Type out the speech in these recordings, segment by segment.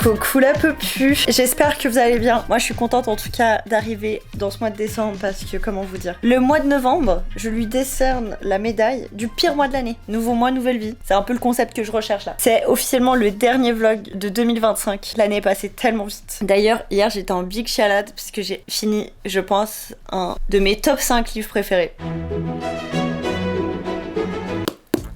Coucou la Popu, j'espère que vous allez bien. Moi je suis contente en tout cas d'arriver dans ce mois de décembre parce que comment vous dire, le mois de novembre, je lui décerne la médaille du pire mois de l'année. Nouveau mois, nouvelle vie. C'est un peu le concept que je recherche là. C'est officiellement le dernier vlog de 2025. L'année est passée tellement vite. D'ailleurs hier j'étais en big chialade parce que j'ai fini, je pense, un de mes top 5 livres préférés.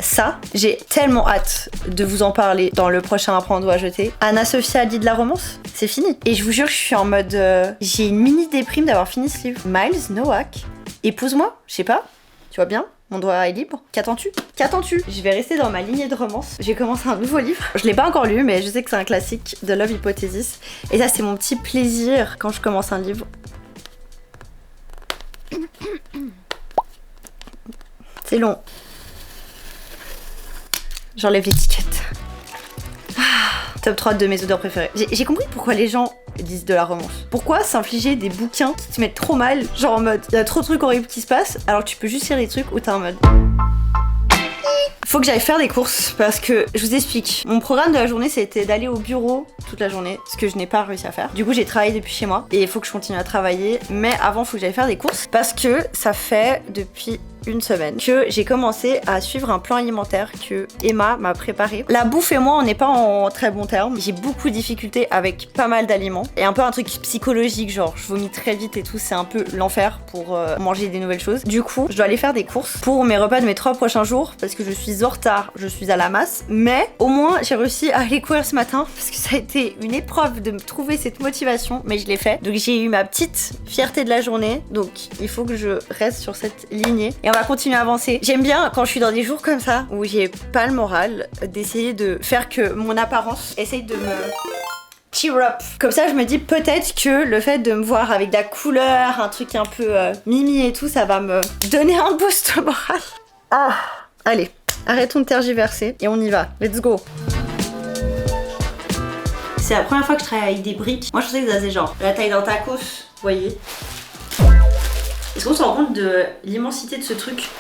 Ça, j'ai tellement hâte de vous en parler dans le prochain Apprendre ou à jeter. Anna-Sophia a dit de la romance, c'est fini. Et je vous jure, je suis en mode... j'ai une mini déprime d'avoir fini ce livre. Miles Nowak, épouse-moi, je sais pas, tu vois bien, mon doigt est libre. Qu'attends-tu? Qu'attends-tu? Je vais rester dans ma lignée de romance. J'ai commencé un nouveau livre. Je l'ai pas encore lu, mais je sais que c'est un classique de Love Hypothesis. Et ça, c'est mon petit plaisir quand je commence un livre. C'est long. J'enlève l'étiquette. Top 3 de mes odeurs préférées. J'ai compris pourquoi les gens disent de la romance. Pourquoi s'infliger des bouquins qui te mettent trop mal, genre en mode il y a trop de trucs horribles qui se passent, alors que tu peux juste lire des trucs où t'es en mode... Faut que j'aille faire des courses parce que, je vous explique, mon programme de la journée c'était d'aller au bureau toute la journée, ce que je n'ai pas réussi à faire. Du coup j'ai travaillé depuis chez moi et il faut que je continue à travailler, mais avant faut que j'aille faire des courses parce que ça fait depuis une semaine que j'ai commencé à suivre un plan alimentaire que Emma m'a préparé. La bouffe et moi on n'est pas en très bons termes. J'ai beaucoup de difficultés avec pas mal d'aliments et un peu un truc psychologique, genre je vomis très vite et tout, c'est un peu l'enfer pour manger des nouvelles choses. Du coup je dois aller faire des courses pour mes repas de mes 3 prochains jours parce que je suis en retard, je suis à la masse, mais au moins j'ai réussi à aller courir ce matin parce que ça a été une épreuve de me trouver cette motivation, mais je l'ai fait. Donc j'ai eu ma petite fierté de la journée, donc il faut que je reste sur cette lignée et on va continuer à avancer. J'aime bien quand je suis dans des jours comme ça où j'ai pas le moral d'essayer de faire que mon apparence essaye de me cheer up. Comme ça je me dis peut-être que le fait de me voir avec de la couleur, un truc un peu mimi et tout, ça va me donner un boost au moral. Ah, allez, arrêtons de tergiverser et on y va. Let's go. C'est la première fois que je travaille avec des briques. Moi je pensais que ça faisait genre la taille d'un tacos, vous voyez. Est-ce qu'on se rend compte de l'immensité de ce truc?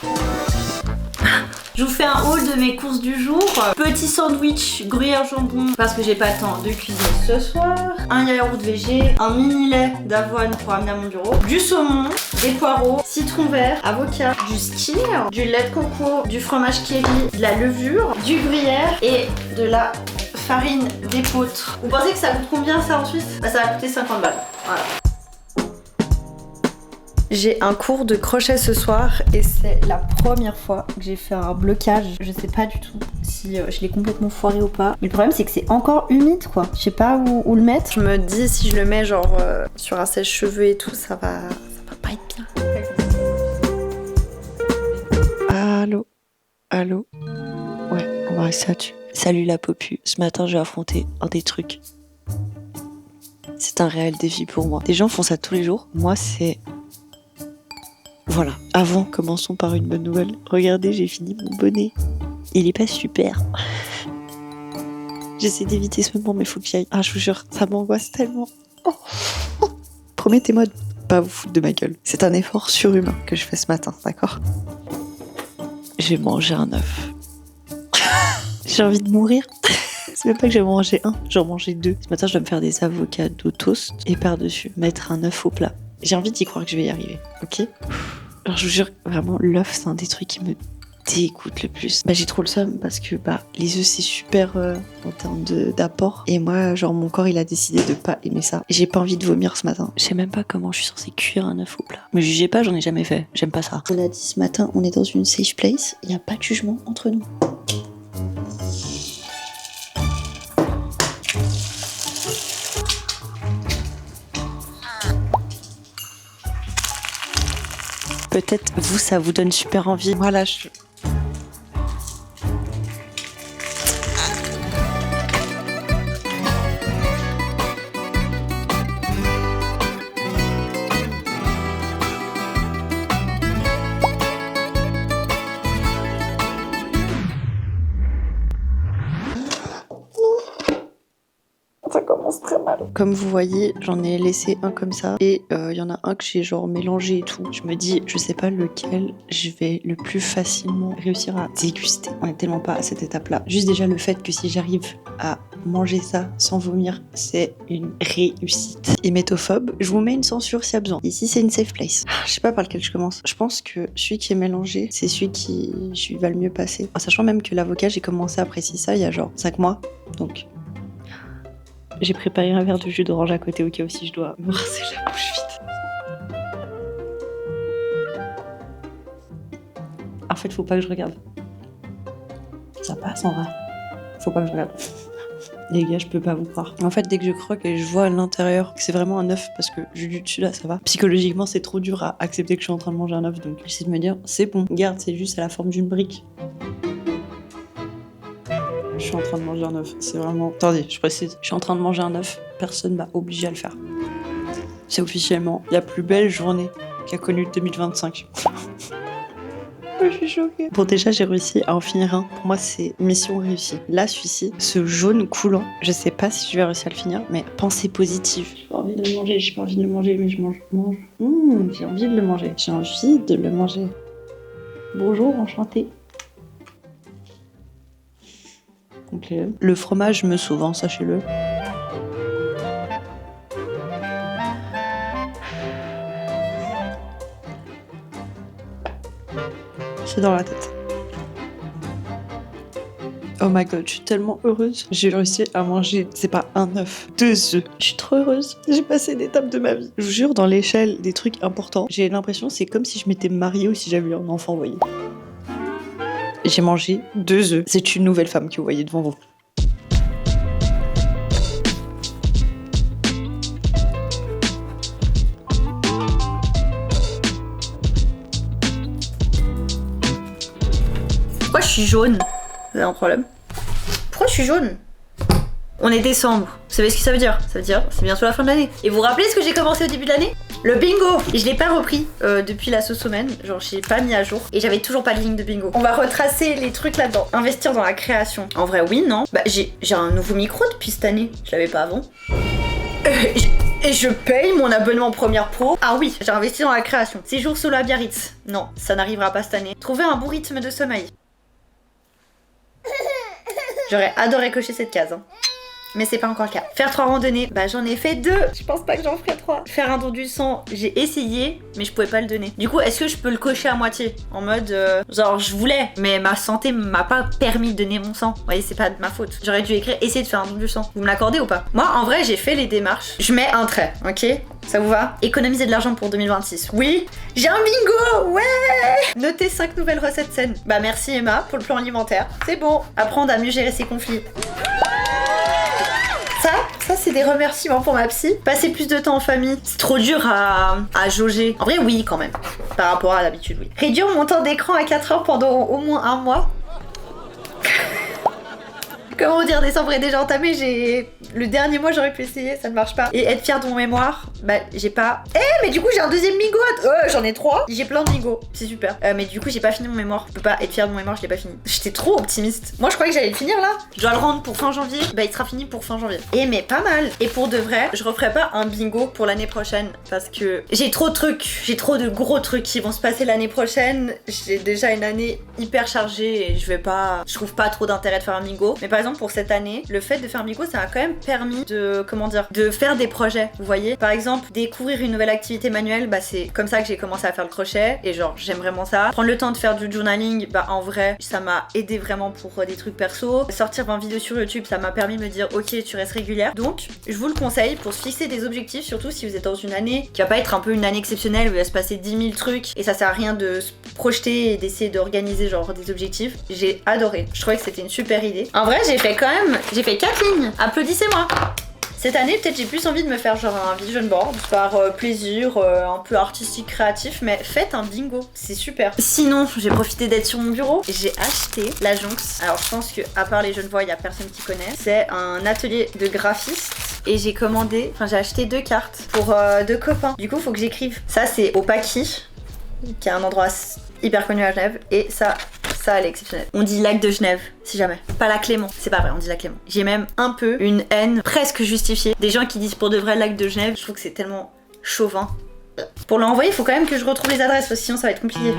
Je vous fais un haul de mes courses du jour. Petit sandwich gruyère jambon parce que j'ai pas le temps de cuisiner ce soir. Un yaourt végé, un mini lait d'avoine pour amener à mon bureau. Du saumon, des poireaux, citron vert, avocat, du skyr, du lait de coco, du fromage kéri, de la levure, du gruyère et de la farine d'épeautre. Vous pensez que ça coûte combien ça en Suisse? Bah, ça va coûter 50 balles. Voilà. J'ai un cours de crochet ce soir et c'est la première fois que j'ai fait un blocage. Je sais pas du tout si je l'ai complètement foiré ou pas. Mais le problème c'est que c'est encore humide quoi. Je sais pas où le mettre. Je me dis si je le mets genre sur un sèche-cheveux et tout, ça va pas être bien. Allô? Allô? Ouais, on va rester là-dessus. Salut la Popu. Ce matin j'ai affronté un des trucs. C'est un réel défi pour moi. Des gens font ça tous les jours. Moi c'est... Voilà, avant, commençons par une bonne nouvelle. Regardez, j'ai fini mon bonnet. Il est pas super. J'essaie d'éviter ce moment, mais faut que j'y aille. Ah, je vous jure, ça m'angoisse tellement. Oh. Promettez-moi de pas vous foutre de ma gueule. C'est un effort surhumain que je fais ce matin, d'accord? J'ai mangé un œuf. J'ai envie de mourir. C'est même pas que j'ai mangé un, j'en mangeais 2. Ce matin, je dois me faire des avocados toast et par-dessus, mettre un œuf au plat. J'ai envie d'y croire que je vais y arriver, ok? Alors je vous jure, vraiment, l'œuf, c'est un des trucs qui me dégoûte le plus. Bah j'ai trop le seum parce que les œufs c'est super en termes d'apport. Et moi, genre mon corps il a décidé de pas aimer ça. Et j'ai pas envie de vomir ce matin. Je sais même pas comment je suis censée cuire un œuf au plat. Me jugez pas, j'en ai jamais fait. J'aime pas ça. On a dit ce matin, on est dans une safe place. Il y a pas de jugement entre nous. Peut-être vous, ça vous donne super envie. Voilà, ça commence très mal. Comme vous voyez, j'en ai laissé un comme ça et il y en a un que j'ai genre mélangé et tout. Je me dis, je sais pas lequel je vais le plus facilement réussir à déguster. On est tellement pas à cette étape-là. Juste déjà le fait que si j'arrive à manger ça sans vomir, c'est une réussite. Hémétophobe, je vous mets une censure s'il y a besoin. Ici, c'est une safe place. Je sais pas par lequel je commence. Je pense que celui qui est mélangé, c'est celui qui va le mieux passer. En sachant même que l'avocat, j'ai commencé à apprécier ça il y a genre 5 mois. Donc, j'ai préparé un verre de jus d'orange à côté au cas où si je dois me rincer la bouche vite. En fait, faut pas que je regarde. Ça passe en vrai. Faut pas que je regarde. Les gars, je peux pas vous croire. En fait, dès que je croque et je vois à l'intérieur que c'est vraiment un œuf, parce que jus du dessus là, ça va. Psychologiquement, c'est trop dur à accepter que je suis en train de manger un œuf, donc j'essaie de me dire, c'est bon. Regarde, c'est juste à la forme d'une brique. Je suis en train de manger un œuf. C'est vraiment... Attendez, je précise. Je suis en train de manger un œuf. Personne m'a obligé à le faire. C'est officiellement la plus belle journée qu'a connue 2025. Je suis choquée. Bon, déjà, j'ai réussi à en finir un. Pour moi, c'est mission réussie. Là, celui-ci, ce jaune coulant, je sais pas si je vais réussir à le finir, mais pensée positive. J'ai pas envie de le manger, j'ai pas envie de le manger, mais je mange. J'ai envie de le manger. J'ai envie de le manger. Bonjour, enchantée. Ok. Le fromage me sauve, hein, sachez-le. C'est dans la tête. Oh my god, je suis tellement heureuse. J'ai réussi à manger, c'est pas un œuf, 2 œufs. Je suis trop heureuse. J'ai passé une étape de ma vie. Je vous jure, dans l'échelle des trucs importants, j'ai l'impression que c'est comme si je m'étais mariée ou si j'avais eu un enfant, vous voyez. J'ai mangé 2 œufs. C'est une nouvelle femme que vous voyez devant vous. Pourquoi je suis jaune? Vous avez un problème? Pourquoi je suis jaune? On est décembre. Vous savez ce que ça veut dire? Ça veut dire c'est bientôt la fin de l'année. Et vous vous rappelez ce que j'ai commencé au début de l'année? Le bingo! Et je l'ai pas repris depuis la semaine. Genre, j'ai pas mis à jour. Et j'avais toujours pas de ligne de bingo. On va retracer les trucs là-dedans. Investir dans la création. En vrai, oui, non? Bah, j'ai un nouveau micro depuis cette année. Je l'avais pas avant. Et je paye mon abonnement Première Pro. Ah oui, j'ai investi dans la création. Séjour solo à Biarritz. Non, ça n'arrivera pas cette année. Trouver un bon rythme de sommeil. J'aurais adoré cocher cette case, hein. Mais c'est pas encore le cas. Faire 3 randonnées, bah j'en ai fait 2. Je pense pas que j'en ferai 3. Faire un don du sang, j'ai essayé, mais je pouvais pas le donner. Du coup, est-ce que je peux le cocher à moitié? En mode, genre je voulais, mais ma santé m'a pas permis de donner mon sang. Vous voyez, c'est pas de ma faute. J'aurais dû écrire essayer de faire un don du sang. Vous me l'accordez ou pas? Moi, en vrai, j'ai fait les démarches. Je mets un trait, ok? Ça vous va? Économiser de l'argent pour 2026. Oui, j'ai un bingo. Ouais. Notez 5 nouvelles recettes saines. Bah merci Emma pour le plan alimentaire. C'est bon. Apprendre à mieux gérer ses conflits. Ça c'est des remerciements pour ma psy. Passer plus de temps en famille. C'est trop dur à jauger. En vrai oui quand même. Par rapport à l'habitude, oui. Réduire mon temps d'écran à 4 heures pendant au moins 1 mois. Comment dire, décembre est déjà entamé, le dernier mois j'aurais pu essayer, ça ne marche pas. Et être fière de mon mémoire, bah j'ai pas... mais du coup j'ai un deuxième bingo. J'en ai 3. J'ai plein de bingo, c'est super. Mais du coup j'ai pas fini mon mémoire. Je peux pas être fière de mon mémoire, je l'ai pas fini. J'étais trop optimiste. Moi je croyais que j'allais le finir là. Je dois le rendre pour fin janvier. Bah il sera fini pour fin janvier. Mais pas mal. Et pour de vrai, je referai pas un bingo pour l'année prochaine. Parce que j'ai trop de trucs. J'ai trop de gros trucs qui vont se passer l'année prochaine. J'ai déjà une année hyper chargée et je trouve pas trop d'intérêt de faire un bingo. Mais par exemple pour cette année, le fait de faire un bingo, ça m'a quand même permis de, de faire des projets, vous voyez. Par exemple, découvrir une nouvelle activité manuelle, bah c'est comme ça que j'ai commencé à faire le crochet et genre j'aime vraiment ça. Prendre le temps de faire du journaling, bah en vrai, ça m'a aidé vraiment pour des trucs perso. Sortir 20 vidéos sur YouTube, ça m'a permis de me dire ok, tu restes régulière. Donc, je vous le conseille pour se fixer des objectifs, surtout si vous êtes dans une année qui va pas être un peu une année exceptionnelle où il va se passer 10 000 trucs et ça sert à rien de se projeter et d'essayer d'organiser genre des objectifs. J'ai adoré. Je trouvais que c'était une super idée. En vrai, j'ai fait 4 lignes. Applaudissez-moi. Cette année, peut-être j'ai plus envie de me faire genre un vision board par plaisir, un peu artistique, créatif, mais faites un bingo, c'est super. Sinon, j'ai profité d'être sur mon bureau et j'ai acheté la Jonx. Alors je pense que à part les Genevois, il y a personne qui connaît. C'est un atelier de graphiste et j'ai acheté 2 cartes pour 2 copains. Du coup, faut que j'écrive. Ça, c'est au Paki, qui est un endroit hyper connu à Genève, et ça elle est exceptionnelle. On dit lac de Genève, si jamais. Pas lac Clément, c'est pas vrai, on dit lac Clément. J'ai même un peu une haine presque justifiée des gens qui disent pour de vrai lac de Genève. Je trouve que c'est tellement chauvin. Pour l'envoyer, il faut quand même que je retrouve les adresses, parce que sinon ça va être compliqué.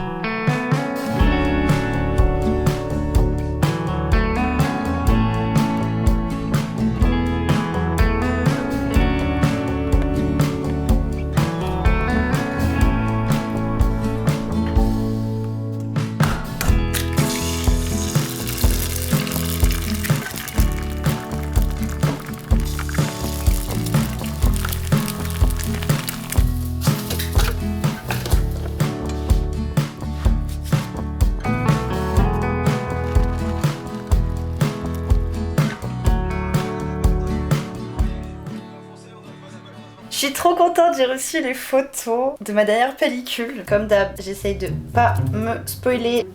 suis trop contente, j'ai reçu les photos de ma dernière pellicule. Comme d'hab, j'essaye de pas me spoiler.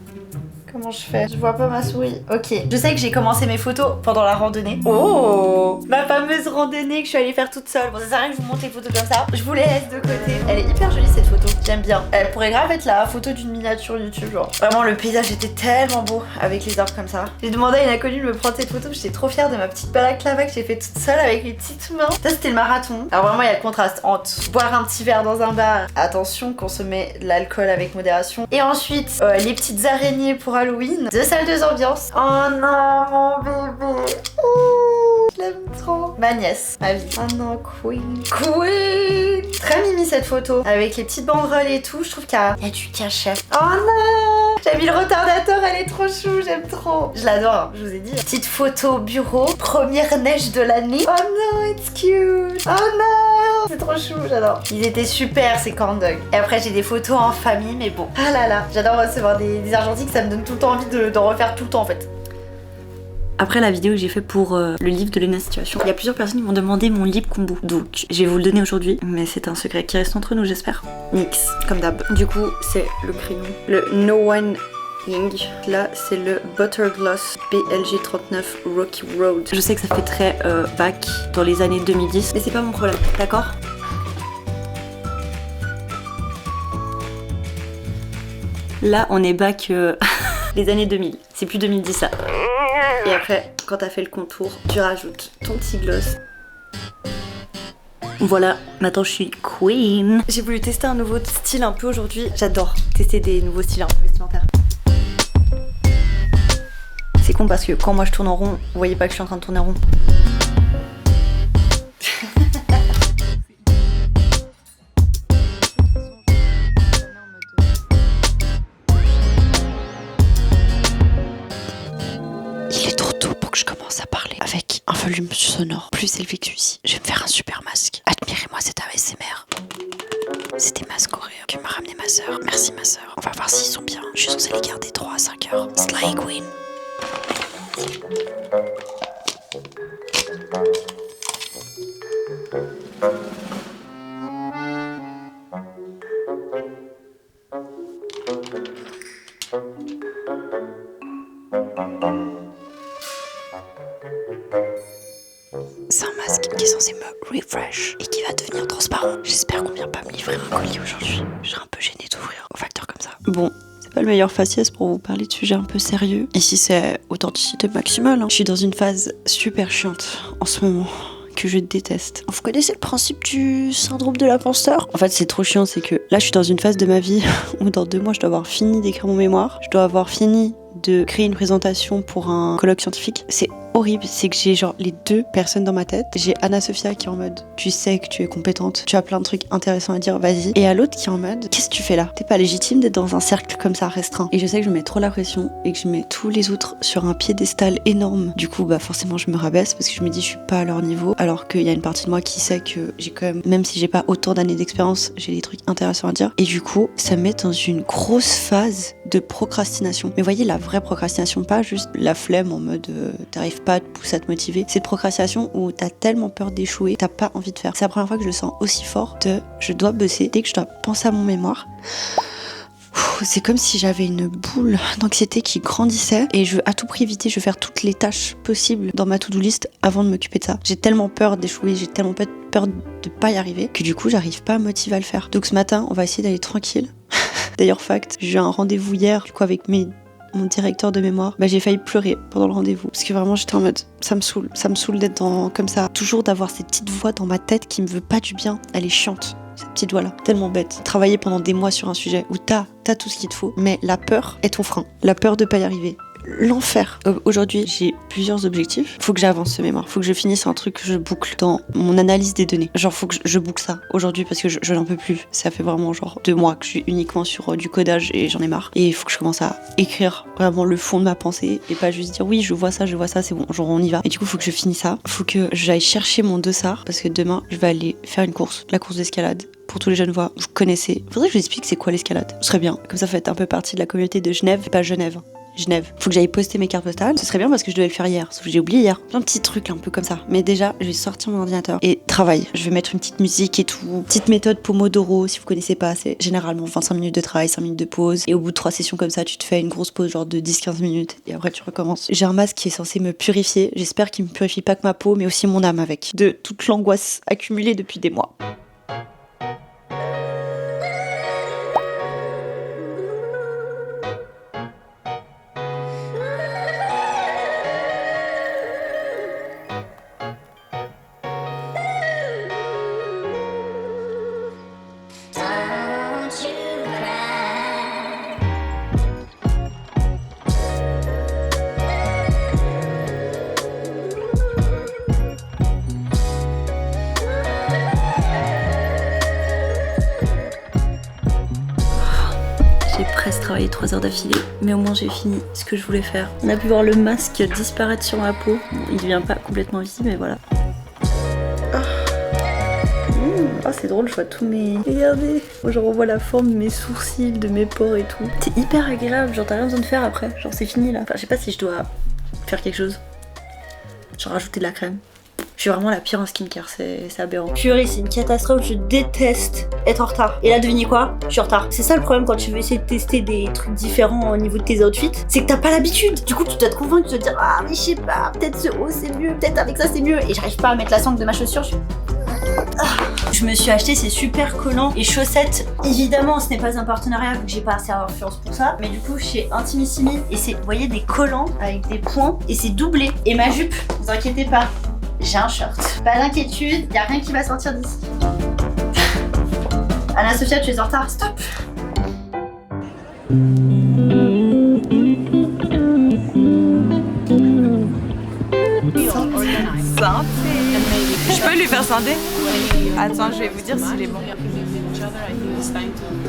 Comment je fais? Je vois pas ma souris. Ok. Je sais que j'ai commencé mes photos pendant la randonnée. Oh! Ma fameuse randonnée que je suis allée faire toute seule. Bon, ça sert à rien que je vous montre les photos comme ça. Je vous les laisse de côté. Elle est hyper jolie cette photo. J'aime bien. Elle pourrait grave être la photo d'une miniature YouTube, genre. Vraiment, le paysage était tellement beau avec les arbres comme ça. J'ai demandé à une inconnue de me prendre cette photo. J'étais trop fière de ma petite balaclava que j'ai fait toute seule avec mes petites mains. Ça, c'était le marathon. Alors vraiment, il y a le contraste entre boire un petit verre dans un bar. Attention, consommer de l'alcool avec modération. Et ensuite, les petites araignées pour Halloween, 2 salles, 2 ambiances. Oh non, mon bébé. Je l'aime trop. Ma nièce, ma vie. Oh non, Queen. Queen. Très mimi cette photo. Avec les petites banderoles et tout. Je trouve qu'il y a du cachet. Oh non. J'ai mis le retardateur, elle est trop chou, j'aime trop. Je l'adore, je vous ai dit. Petite photo bureau. Première neige de l'année. Oh non, it's cute. Oh non. C'est trop chou, j'adore. Ils étaient super ces corn dogs. Et après j'ai des photos en famille, mais bon. Ah là là. J'adore recevoir des argentiques, ça me donne tout le temps envie d'en refaire tout le temps en fait. Après la vidéo que j'ai fait pour le livre de Lena Situation, il y a plusieurs personnes qui m'ont demandé mon lip combo. Donc je vais vous le donner aujourd'hui, mais c'est un secret qui reste entre nous, j'espère. Nix, comme d'hab. Du coup, c'est le crayon, le No One Ying. Là, c'est le Butter Gloss BLG 39 Rocky Road. Je sais que ça fait très back dans les années 2010, mais c'est pas mon problème, d'accord? Là, on est back les années 2000. C'est plus 2010 ça. Et après, quand t'as fait le contour, tu rajoutes ton petit gloss. Voilà, maintenant je suis queen. J'ai voulu tester un nouveau style un peu aujourd'hui. J'adore tester des nouveaux styles un peu vestimentaires. C'est con parce que quand moi je tourne en rond, vous voyez pas que je suis en train de tourner en rond. Avec un volume sonore plus élevé que celui-ci. Je vais me faire un super masque. Admirez-moi cet ASMR. C'est des masques coréens que m'a ramené ma sœur. Merci ma sœur. On va voir s'ils sont bien. Je suis censée les garder 3 à 5 heures. Slay Queen. C'est un masque qui est censé me refresh et qui va devenir transparent. J'espère qu'on vient pas me livrer un colis aujourd'hui. Je serais un peu gênée d'ouvrir au facteur comme ça. Bon, c'est pas le meilleur faciès pour vous parler de sujets un peu sérieux. Ici c'est authenticité maximale. Je suis dans une phase super chiante en ce moment. Que je déteste. Vous connaissez le principe du syndrome de l'imposteur? En fait, c'est trop chiant, c'est que là, je suis dans une phase de ma vie où dans 2 mois, je dois avoir fini d'écrire mon mémoire. Je dois avoir fini de créer une présentation pour un colloque scientifique. C'est horrible, c'est que j'ai genre les 2 personnes dans ma tête. J'ai Anna Sophia qui est en mode tu sais que tu es compétente, tu as plein de trucs intéressants à dire, vas-y. Et à l'autre qui est en mode qu'est-ce que tu fais là? T'es pas légitime d'être dans un cercle comme ça restreint. Et je sais que je mets trop la pression et que je mets tous les autres sur un piédestal énorme. Du coup, bah forcément, je me rabaisse parce que je me dis je suis pas à leur niveau. Alors qu'il y a une partie de moi qui sait que j'ai quand même si j'ai pas autant d'années d'expérience, j'ai des trucs intéressants à dire. Et du coup, ça me met dans une grosse phase de procrastination. Mais voyez, la vraie procrastination, pas juste la flemme en mode t'arrives pas à te pousser à te motiver. C'est une procrastination où t'as tellement peur d'échouer, t'as pas envie de faire. C'est la première fois que je le sens aussi fort de je dois bosser. Dès que je dois penser à mon mémoire, c'est comme si j'avais une boule d'anxiété qui grandissait et je veux à tout prix éviter, je veux faire toutes les tâches possibles dans ma to-do list avant de m'occuper de ça. J'ai tellement peur d'échouer, j'ai tellement peur de pas y arriver que du coup j'arrive pas à me motiver à le faire. Donc ce matin, on va essayer d'aller tranquille. D'ailleurs, fact, j'ai eu un rendez-vous hier du coup avec mon directeur de mémoire. Bah, j'ai failli pleurer pendant le rendez-vous parce que vraiment j'étais en mode ça me saoule d'être comme ça, toujours d'avoir cette petite voix dans ma tête qui me veut pas du bien. Elle est chiante. Cette petite voix là, tellement bête. Travailler pendant des mois sur un sujet où t'as tout ce qu'il te faut, mais la peur est ton frein. La peur de pas y arriver. L'enfer. Aujourd'hui, j'ai plusieurs objectifs. Faut que j'avance ce mémoire. Faut que je finisse un truc que je boucle dans mon analyse des données. Genre, faut que je boucle ça aujourd'hui parce que je n'en peux plus. Ça fait vraiment genre 2 mois que je suis uniquement sur du codage et j'en ai marre. Et il faut que je commence à écrire vraiment le fond de ma pensée et pas juste dire oui, je vois ça, c'est bon, genre on y va. Et du coup, faut que je finisse ça. Faut que j'aille chercher mon dossard parce que demain, je vais aller faire une course. La course d'escalade. Pour tous les jeunes voix, vous connaissez. Faudrait que je vous explique c'est quoi l'escalade. Ce serait bien. Comme ça, faites un peu partie de la communauté de Genève et pas Genève. Genève. Faut que j'aille poster mes cartes postales. Ce serait bien parce que je devais le faire hier, sauf que j'ai oublié hier. Plein de petits trucs un peu comme ça. Mais déjà, je vais sortir mon ordinateur et travailler. Je vais mettre une petite musique et tout. Petite méthode Pomodoro, si vous connaissez pas, c'est généralement 25 minutes de travail, 5 minutes de pause. Et au bout de 3 sessions comme ça, tu te fais une grosse pause genre de 10-15 minutes et après tu recommences. J'ai un masque qui est censé me purifier. J'espère qu'il me purifie pas que ma peau, mais aussi mon âme avec. De toute l'angoisse accumulée depuis des mois. J'ai presque travaillé 3 heures d'affilée, mais au moins j'ai fini ce que je voulais faire. On a pu voir le masque disparaître sur ma peau. Bon, il devient pas complètement visible, mais voilà. Ah, c'est drôle, je vois tous mes... Regardez, moi je revois la forme de mes sourcils, de mes pores et tout. C'est hyper agréable, genre t'as rien besoin de faire après. Genre c'est fini là. Enfin, je sais pas si je dois faire quelque chose. Genre rajouter de la crème. Je suis vraiment la pire en skincare, c'est aberrant. Purée, c'est une catastrophe, je déteste être en retard. Et là, devinez quoi? Je suis en retard. C'est ça le problème quand tu veux essayer de tester des trucs différents au niveau de tes outfits, c'est que t'as pas l'habitude. Du coup, tu dois te convaincre, tu dois te dire ah mais je sais pas, peut-être ce haut c'est mieux, peut-être avec ça c'est mieux. Et j'arrive pas à mettre la sangle de ma chaussure. Je me suis acheté ces super collants et chaussettes. Évidemment, ce n'est pas un partenariat vu que j'ai pas assez d'influence pour ça. Mais du coup, chez Intimissimi, et c'est, vous voyez, des collants avec des points et c'est doublé. Et ma jupe, vous inquiétez pas, j'ai un short. Pas d'inquiétude, y a rien qui va sortir d'ici. Anna Sophia, tu es en retard, stop. Je peux lui faire scinder? Attends, je vais vous dire s'il est bon.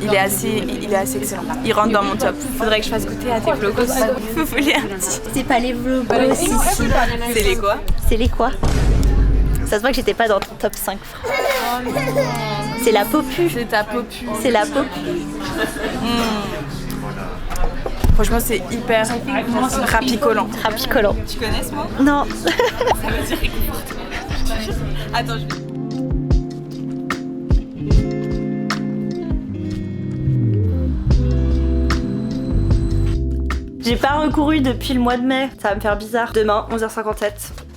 Il est assez excellent. Il rentre dans mon top. Faudrait que je fasse goûter à tes vlogos. Vous voulez un petit? C'est pas les vlogos ici. C'est les quoi? C'est les quoi? Ça se voit que j'étais pas dans ton top 5. C'est la popu. C'est ta popu. C'est la popu. Franchement, c'est hyper rapicolant. Rapicolant. Tu connais ce mot? Non. Ça veut dire réconfortant. Attends, je vais... J'ai pas recouru depuis le mois de mai. Ça va me faire bizarre. Demain, 11h57.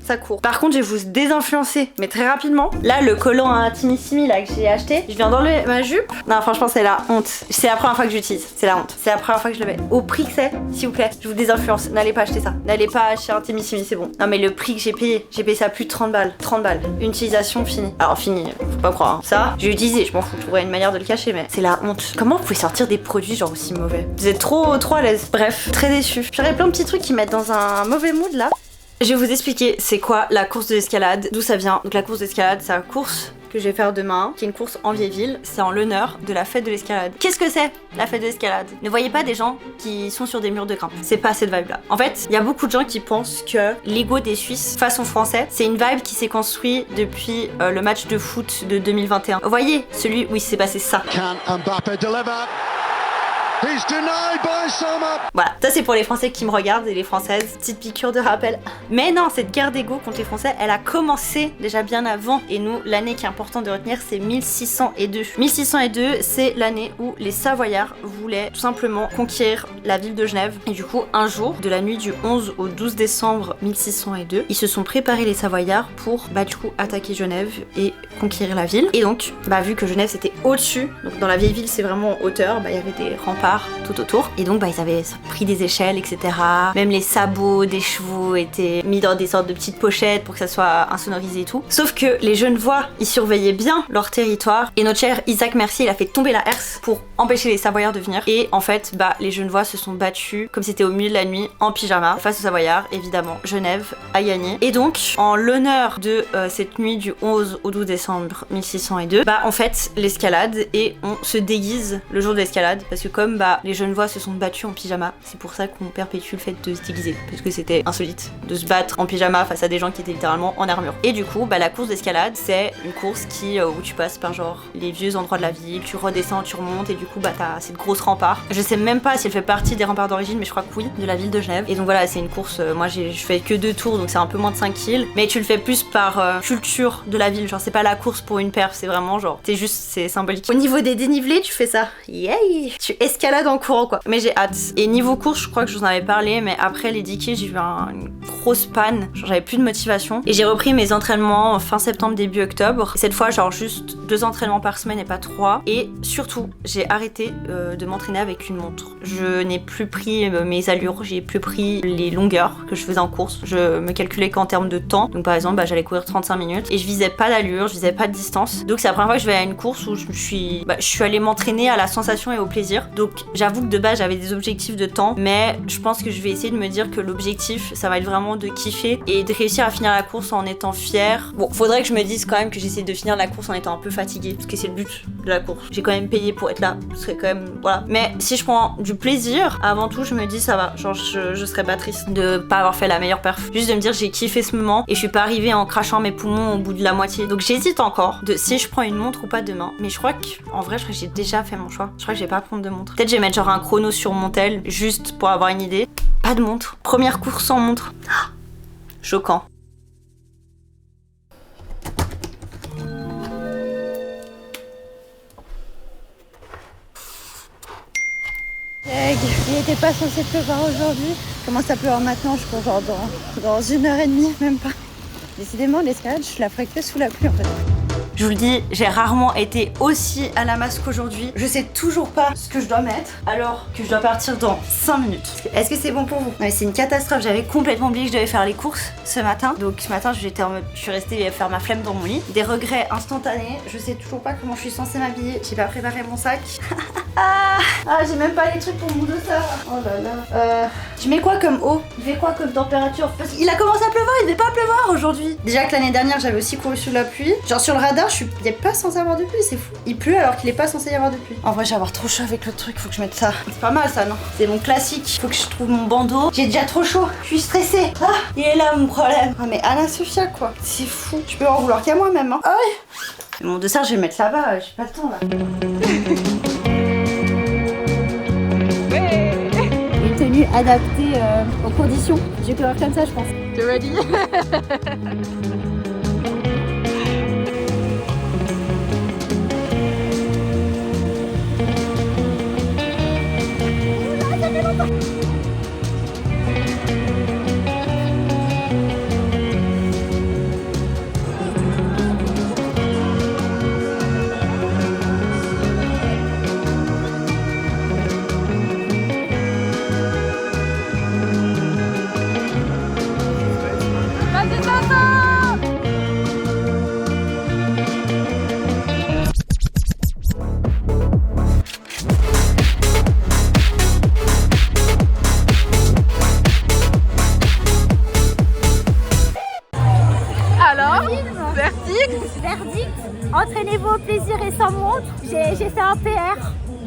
Ça court. Par contre, je vais vous désinfluencer, mais très rapidement. Là, le collant à Intimissimi là que j'ai acheté, je viens d'enlever ma jupe. Non, franchement, c'est la honte. C'est la première fois que j'utilise. C'est la honte. C'est la première fois que je le mets. Au prix que c'est, s'il vous plaît, je vous désinfluence. N'allez pas acheter ça. N'allez pas acheter Intimissimi, c'est bon. Non, mais le prix que j'ai payé ça plus de 30 balles. 30 balles. Une utilisation finie. Alors, fini, faut pas croire. Hein. Ça, j'ai utilisé, je m'en fous. Je trouverai une manière de le cacher, mais c'est la honte. Comment vous pouvez sortir des produits genre aussi mauvais? Vous êtes trop à l'aise. Bref, très déçue. J'aurais plein de petits trucs qui mettent dans un mauvais mood là. Je vais vous expliquer c'est quoi la course de l'escalade, d'où ça vient. Donc la course d'escalade, c'est la course que je vais faire demain, qui est une course en vieille ville. C'est en l'honneur de la fête de l'escalade. Qu'est-ce que c'est la fête de l'escalade? Ne voyez pas des gens qui sont sur des murs de grimpe. C'est pas cette vibe là. En fait, il y a beaucoup de gens qui pensent que l'ego des Suisses façon français, c'est une vibe qui s'est construite depuis le match de foot de 2021. Vous voyez, celui où il s'est passé ça. Can Mbappé deliver? He's denied by Sommer. Voilà, ça c'est pour les Français qui me regardent et les Françaises. Petite piqûre de rappel. Mais non, cette guerre d'ego contre les Français, elle a commencé déjà bien avant. Et nous, l'année qui est importante de retenir, c'est 1602. 1602, c'est l'année où les Savoyards voulaient tout simplement conquérir la ville de Genève. Et du coup, un jour, de la nuit du 11 au 12 décembre 1602, ils se sont préparés les Savoyards pour, du coup, attaquer Genève et conquérir la ville. Et donc, vu que Genève c'était au-dessus, donc dans la vieille ville c'est vraiment en hauteur, il y avait des remparts tout autour. Et donc ils avaient pris des échelles, etc. Même les sabots des chevaux étaient mis dans des sortes de petites pochettes pour que ça soit insonorisé et tout. Sauf que les Genevois, ils surveillaient bien leur territoire. Et notre cher Isaac Mercier, il a fait tomber la herse pour empêcher les Savoyards de venir. Et en fait, les Genevois se sont battus comme c'était au milieu de la nuit en pyjama face aux Savoyards. Évidemment, Genève a gagné. Et donc, en l'honneur de cette nuit du 11 au 12 décembre 1602, on fait l'escalade et on se déguise le jour de l'escalade parce que comme comme les Genevois se sont battus en pyjama, c'est pour ça qu'on perpétue le fait de se déguiser, parce que c'était insolite de se battre en pyjama face à des gens qui étaient littéralement en armure. Et du coup, la course d'escalade, c'est une course où tu passes par genre les vieux endroits de la ville, tu redescends, tu remontes, et du coup t'as cette grosse rempart. Je sais même pas si elle fait partie des remparts d'origine, mais je crois que oui, de la ville de Genève. Et donc voilà, c'est une course, moi je fais que 2 tours, donc c'est un peu moins de 5 kills, mais tu le fais plus par culture de la ville, genre c'est pas la course pour une perf, c'est vraiment genre, c'est symbolique. Au niveau des dénivelés, tu fais ça, yay, tu escalades en courant quoi. Mais j'ai hâte. Et niveau course, je crois que je vous en avais parlé, mais après les 10 kills, j'ai eu une grosse panne, genre j'avais plus de motivation, et j'ai repris mes entraînements fin septembre, début octobre. Et cette fois, genre juste 2 entraînements par semaine et pas 3. Et surtout, j'ai arrêté de m'entraîner avec une montre. Je n'ai plus pris mes allures, j'ai plus pris les longueurs que je faisais en course. Je me calculais qu'en termes de temps. Donc par exemple, j'allais courir 35 minutes et je visais pas d'allure, je visais pas de distance. Donc c'est la première fois que je vais à une course où je suis allée m'entraîner à la sensation et au plaisir. Donc j'avoue que de base, j'avais des objectifs de temps, mais je pense que je vais essayer de me dire que l'objectif, ça va être vraiment de kiffer et de réussir à finir la course en étant fière. Bon, faudrait que je me dise quand même que j'essaie de finir la course en étant un peu fatiguée, parce que c'est le but de la course. J'ai quand même payé pour être là, ce serait quand même, voilà. Mais si je prends du plaisir, avant tout, je me dis ça va, genre je serais pas triste de pas avoir fait la meilleure perf. Juste de me dire j'ai kiffé ce moment et je suis pas arrivée en crachant mes poumons au bout de la moitié. Donc j'hésite encore de si je prends une montre ou pas demain. Mais je crois qu'en vrai, je crois que j'ai déjà fait mon choix. Je crois que je vais pas prendre de montre. Peut-être je vais mettre genre un chrono sur mon tel, juste pour avoir une idée. Pas de montre. Première course sans montre. Ah, choquant. Il était pas censé pleuvoir aujourd'hui. Commence à pleuvoir maintenant, je cours genre dans 1h30, même pas. Décidément, l'escalade, je la ferai que sous la pluie en fait. Je vous le dis, j'ai rarement été aussi à la masse qu'aujourd'hui. Je sais toujours pas ce que je dois mettre, alors que je dois partir dans 5 minutes. Est-ce que c'est bon pour vous? Non mais c'est une catastrophe, j'avais complètement oublié que je devais faire les courses ce matin. Donc ce matin, je suis restée faire ma flemme dans mon lit. Des regrets instantanés, je sais toujours pas comment je suis censée m'habiller. J'ai pas préparé mon sac. J'ai même pas les trucs pour mon dossard. Oh là là. Je mets quoi comme eau? Il fait quoi comme température? Parce qu'il a commencé à pleuvoir, il devait pas pleuvoir aujourd'hui. Déjà que l'année dernière, j'avais aussi couru sous la pluie. Genre sur le radar, il est pas censé avoir de pluie, c'est fou. Il pleut alors qu'il est pas censé y avoir de pluie. En vrai, j'ai avoir trop chaud avec le truc, faut que je mette ça. C'est pas mal ça, non? C'est mon classique. Faut que je trouve mon bandeau. J'ai déjà trop chaud, je suis stressée. Il est là mon problème. Mais Anna Sophia quoi. C'est fou. Je peux en vouloir qu'à moi-même. Hein. Ah ouais. Mon dessert, je vais le mettre là-bas, j'ai pas le temps là. Une tenue adaptée aux conditions. Je vais courir comme ça, je pense. T'es ready? Verdict, entraînez-vous au plaisir et sans montre. J'ai fait un PR.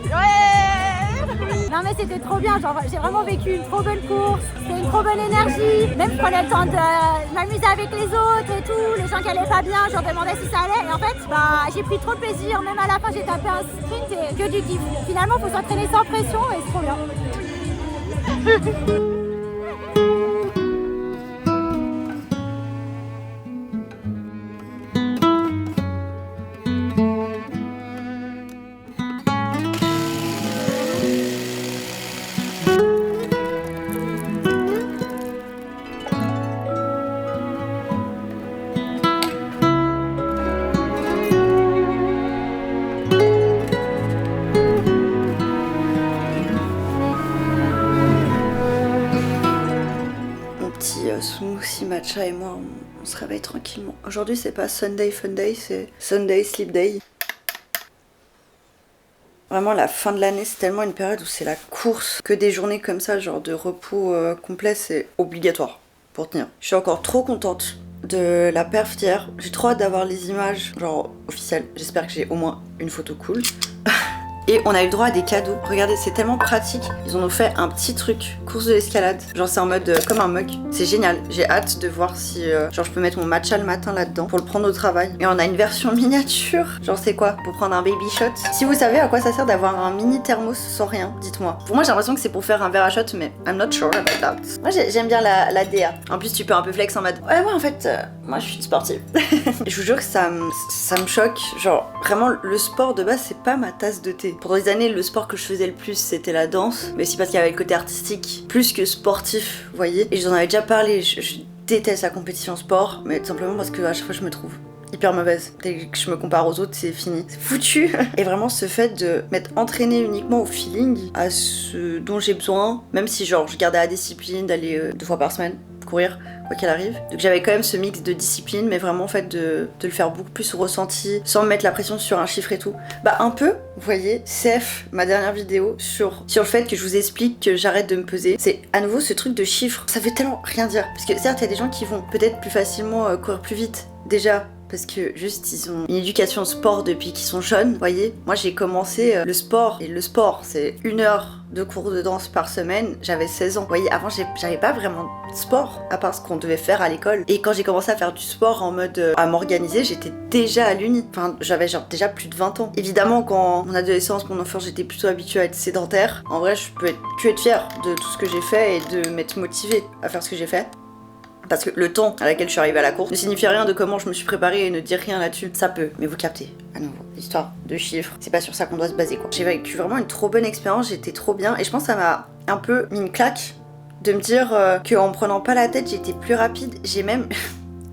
Ouais. Non mais c'était trop bien, genre j'ai vraiment vécu une trop bonne course, c'était une trop bonne énergie. Même je prenais le temps de m'amuser avec les autres et tout, les gens qui allaient pas bien, je leur demandais si ça allait. Et en fait, j'ai pris trop de plaisir, même à la fin j'ai tapé un sprint et que du kiff. Finalement, faut s'entraîner sans pression et c'est trop bien. Smoothie matcha et moi on se réveille tranquillement. Aujourd'hui c'est pas Sunday Fun Day, c'est Sunday Sleep Day. Vraiment la fin de l'année c'est tellement une période où c'est la course, que des journées comme ça genre de repos complet c'est obligatoire pour tenir. Je suis encore trop contente de la perf d'hier, j'ai trop hâte d'avoir les images genre officielles, j'espère que j'ai au moins une photo cool. Et on a eu le droit à des cadeaux. Regardez, c'est tellement pratique. Ils en ont fait un petit truc, course de l'escalade. Genre c'est en mode comme un mug. C'est génial. J'ai hâte de voir si genre je peux mettre mon matcha le matin là-dedans pour le prendre au travail. Et on a une version miniature. Genre c'est quoi? Pour prendre un baby shot. Si vous savez à quoi ça sert d'avoir un mini thermos sans rien, dites-moi. Pour moi j'ai l'impression que c'est pour faire un verre à shot, mais I'm not sure about that. Moi j'aime bien la DA. En plus tu peux un peu flex en mode ouais moi en fait moi je suis sportive. Je vous jure que ça me choque. Genre vraiment le sport de base c'est pas ma tasse de thé. Pendant des années le sport que je faisais le plus c'était la danse. Mais c'est parce qu'il y avait le côté artistique plus que sportif, vous voyez. Et j'en avais déjà parlé, je déteste la compétition sport, mais tout simplement parce que à chaque fois je me trouve hyper mauvaise. Dès que je me compare aux autres, c'est fini. C'est foutu. Et vraiment, ce fait de m'être entraînée uniquement au feeling, à ce dont j'ai besoin, même si genre je gardais la discipline d'aller 2 fois par semaine courir, quoi qu'il arrive. Donc j'avais quand même ce mix de discipline, mais vraiment en fait de le faire beaucoup plus au ressenti, sans me mettre la pression sur un chiffre et tout. Bah un peu, vous voyez, CF, ma dernière vidéo sur le fait que je vous explique que j'arrête de me peser. C'est à nouveau ce truc de chiffres. Ça veut tellement rien dire. Parce que certes, il y a des gens qui vont peut-être plus facilement courir plus vite, déjà. Parce que juste ils ont une éducation au sport depuis qu'ils sont jeunes, vous voyez. Moi j'ai commencé le sport, et le sport c'est 1 heure de cours de danse par semaine, j'avais 16 ans. Vous voyez, avant j'avais pas vraiment de sport, à part ce qu'on devait faire à l'école. Et quand j'ai commencé à faire du sport en mode à m'organiser, j'étais déjà à l'uni. Enfin j'avais genre déjà plus de 20 ans. Évidemment quand mon adolescence, mon enfance, j'étais plutôt habituée à être sédentaire. En vrai je peux que être fière de tout ce que j'ai fait et de m'être motivée à faire ce que j'ai fait. Parce que le temps à laquelle je suis arrivée à la course ne signifie rien de comment je me suis préparée et ne dire rien là-dessus. Ça peut, mais vous captez, à nouveau, l'histoire de chiffres, c'est pas sur ça qu'on doit se baser quoi. J'ai vécu vraiment une trop bonne expérience, j'étais trop bien et je pense que ça m'a un peu mis une claque de me dire qu'en me prenant pas la tête j'étais plus rapide.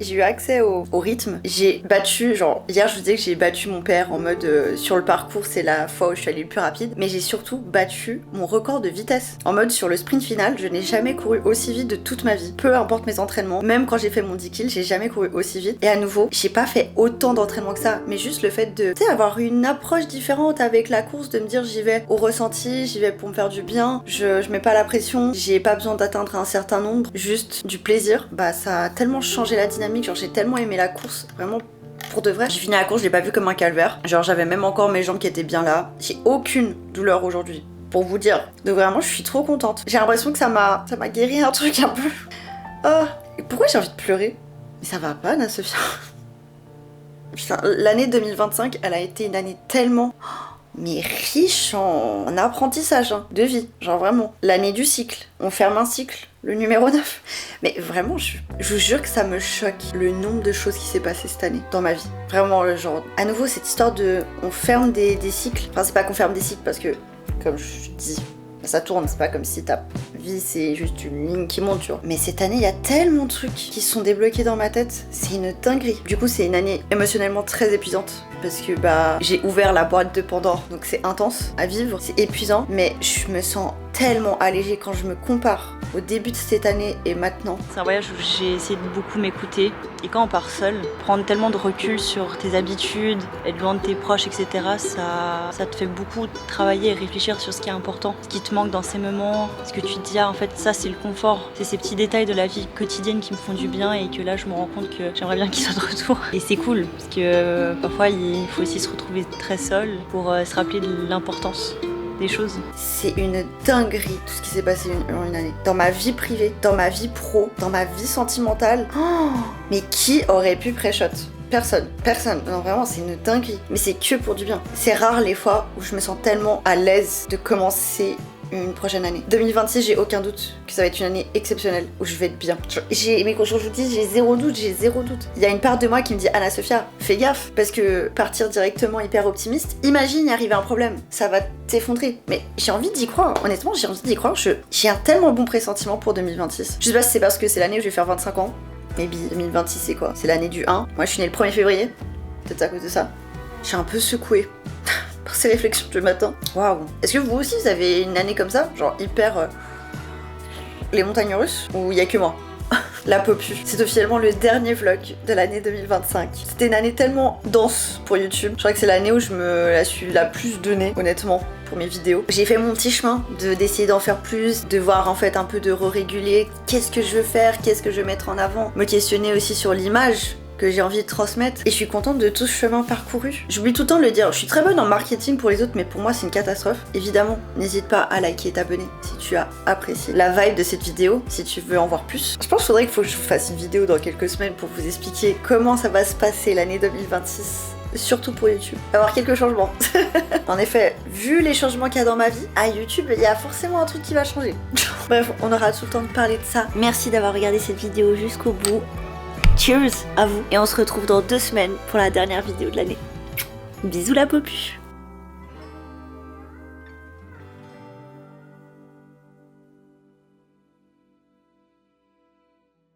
J'ai eu accès au rythme. J'ai battu, genre hier je vous disais que j'ai battu mon père en mode sur le parcours, c'est la fois où je suis allée le plus rapide, mais j'ai surtout battu mon record de vitesse. En mode sur le sprint final, je n'ai jamais couru aussi vite de toute ma vie. Peu importe mes entraînements, même quand j'ai fait mon 10 kills, j'ai jamais couru aussi vite. Et à nouveau, j'ai pas fait autant d'entraînement que ça, mais juste le fait de, tu sais, avoir une approche différente avec la course, de me dire j'y vais au ressenti, j'y vais pour me faire du bien, je mets pas la pression, j'ai pas besoin d'atteindre un certain nombre, juste du plaisir. Bah ça a tellement changé la dynamique. Genre j'ai tellement aimé la course, vraiment pour de vrai. J'ai fini la course, je l'ai pas vu comme un calvaire. Genre j'avais même encore mes jambes qui étaient bien là. J'ai aucune douleur aujourd'hui, pour vous dire. Donc vraiment je suis trop contente. J'ai l'impression que ça m'a guéri un truc un peu. Oh, et pourquoi j'ai envie de pleurer? Mais ça va pas, Anna Sophia. Putain, l'année 2025, elle a été une année tellement... mais riche en apprentissage hein, de vie, genre vraiment. L'année du cycle, on ferme un cycle, le numéro 9. Mais vraiment, je vous jure que ça me choque le nombre de choses qui s'est passé cette année dans ma vie. Vraiment, genre, à nouveau, cette histoire de... on ferme des cycles. Enfin, c'est pas qu'on ferme des cycles parce que, comme je dis, ça tourne, c'est pas comme si ta vie c'est juste une ligne qui monte, tu vois. Mais cette année, il y a tellement de trucs qui se sont débloqués dans ma tête, c'est une dinguerie. Du coup, c'est une année émotionnellement très épuisante parce que bah j'ai ouvert la boîte de Pandore, donc c'est intense à vivre, c'est épuisant, mais je me sens tellement allégée quand je me compare au début de cette année et maintenant. C'est un voyage où j'ai essayé de beaucoup m'écouter. Et quand on part seul, prendre tellement de recul sur tes habitudes, être loin de tes proches, etc., ça te fait beaucoup travailler et réfléchir sur ce qui est important, ce qui te manque dans ces moments, ce que tu te dis, ah, en fait, ça c'est le confort. C'est ces petits détails de la vie quotidienne qui me font du bien et que là, je me rends compte que j'aimerais bien qu'ils soient de retour. Et c'est cool, parce que parfois, il faut aussi se retrouver très seul pour se rappeler de l'importance des choses. C'est une dinguerie tout ce qui s'est passé en une année. Dans ma vie privée, dans ma vie pro, dans ma vie sentimentale. Oh, mais qui aurait pu pré-shot? Personne. Non vraiment c'est une dinguerie. Mais c'est que pour du bien. C'est rare les fois où je me sens tellement à l'aise de commencer une prochaine année. 2026, j'ai aucun doute que ça va être une année exceptionnelle où je vais être bien. Mais quand je vous dis j'ai zéro doute. Il y a une part de moi qui me dit Anna Sophia, fais gaffe, parce que partir directement hyper optimiste, imagine y arriver un problème, ça va t'effondrer. Mais j'ai envie d'y croire, honnêtement j'ai envie d'y croire, j'ai un tellement bon pressentiment pour 2026. Je sais pas si c'est parce que c'est l'année où je vais faire 25 ans, maybe 2026 c'est quoi? C'est l'année du 1, moi je suis née le 1er février, peut-être à cause de ça. Je suis un peu secouée par ces réflexions du matin. Waouh. Est-ce que vous aussi vous avez une année comme ça? Genre hyper... les montagnes russes? Ou y a que moi? La Popu. C'est officiellement le dernier vlog de l'année 2025. C'était une année tellement dense pour YouTube. Je crois que c'est l'année où je me la suis la plus donnée, honnêtement, pour mes vidéos. J'ai fait mon petit chemin d'essayer d'en faire plus, de voir en fait un peu de re-réguler. Qu'est-ce que je veux faire? Qu'est-ce que je veux mettre en avant? Me questionner aussi sur l'image que j'ai envie de transmettre et je suis contente de tout ce chemin parcouru. J'oublie tout le temps de le dire, je suis très bonne en marketing pour les autres mais pour moi c'est une catastrophe. Évidemment, n'hésite pas à liker et t'abonner si tu as apprécié la vibe de cette vidéo, si tu veux en voir plus. Je pense qu'il faudrait que je fasse une vidéo dans quelques semaines pour vous expliquer comment ça va se passer l'année 2026. Surtout pour YouTube. Il va y avoir quelques changements. En effet, vu les changements qu'il y a dans ma vie, à YouTube, il y a forcément un truc qui va changer. Bref, on aura tout le temps de parler de ça. Merci d'avoir regardé cette vidéo jusqu'au bout. Cheers à vous. Et on se retrouve dans 2 semaines pour la dernière vidéo de l'année. Bisous la popu.